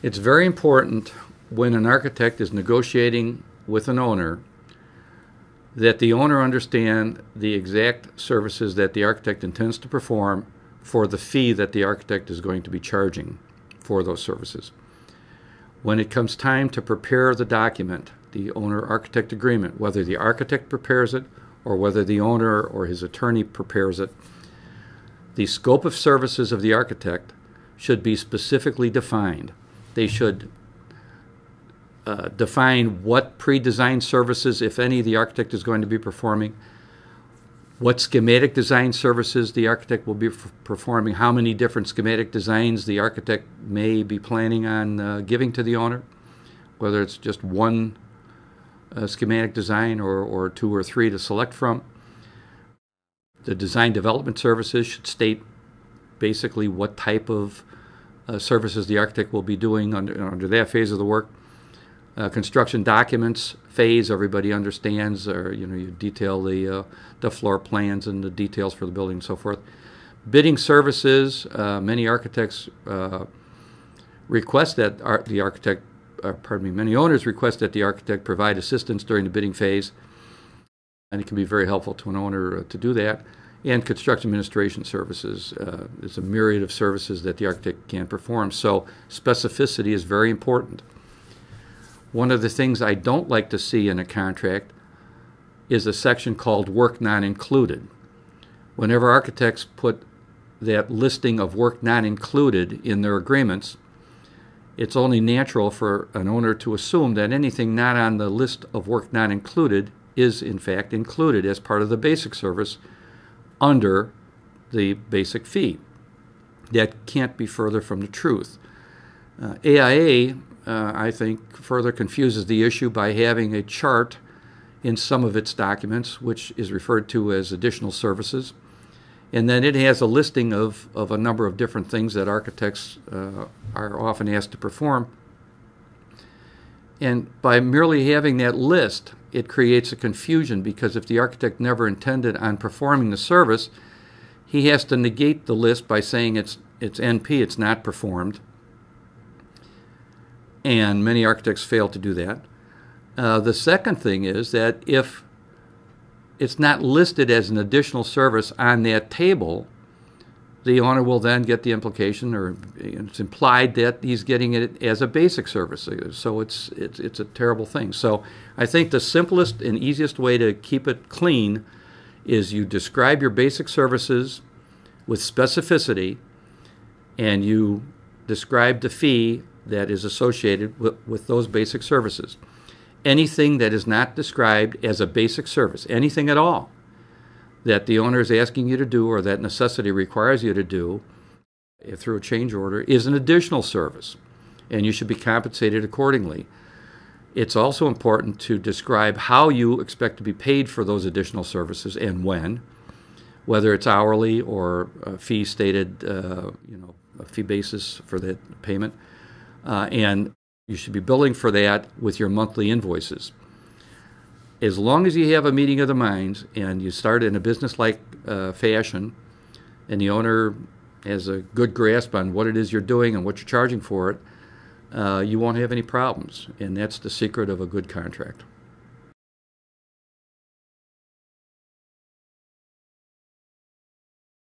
It's very important when an architect is negotiating with an owner that the owner understand the exact services that the architect intends to perform for the fee that the architect is going to be charging for those services. When it comes time to prepare the document, the owner-architect agreement, whether the architect prepares it or whether the owner or his attorney prepares it, the scope of services of the architect should be specifically defined. They should define what pre-designed services, if any, the architect is going to be performing, what schematic design services the architect will be performing, how many different schematic designs the architect may be planning on giving to the owner, whether it's just one schematic design or two or three to select from. The design development services should state basically what type of services the architect will be doing under that phase of the work. Construction documents phase, everybody understands, or you detail the floor plans and the details for the building and so forth. Bidding services, many architects request that many owners request that the architect provide assistance during the bidding phase, and it can be very helpful to an owner to do that. And construction administration services, there's a myriad of services that the architect can perform. So specificity is very important. One of the things I don't like to see in a contract is a section called work not included. Whenever architects put that listing of work not included in their agreements, it's only natural for an owner to assume that anything not on the list of work not included is in fact included as part of the basic service under the basic fee. That can't be further from the truth. AIA, I think, further confuses the issue by having a chart in some of its documents, which is referred to as additional services. And then it has a listing of a number of different things that architects are often asked to perform. And by merely having that list, it creates a confusion, because if the architect never intended on performing the service, he has to negate the list by saying it's NP, it's not performed. And many architects fail to do that. The second thing is that if it's not listed as an additional service on that table, the owner will then get the implication, or it's implied, that he's getting it as a basic service. So it's a terrible thing. So I think the simplest and easiest way to keep it clean is you describe your basic services with specificity, and you describe the fee that is associated with those basic services. Anything that is not described as a basic service, anything at all, that the owner is asking you to do or that necessity requires you to do through a change order, is an additional service, and you should be compensated accordingly. It's also important to describe how you expect to be paid for those additional services and when, whether it's hourly or a fee stated, a fee basis for that payment. And you should be billing for that with your monthly invoices. As long as you have a meeting of the minds and you start in a business-like fashion, and the owner has a good grasp on what it is you're doing and what you're charging for it, you won't have any problems. And that's the secret of a good contract.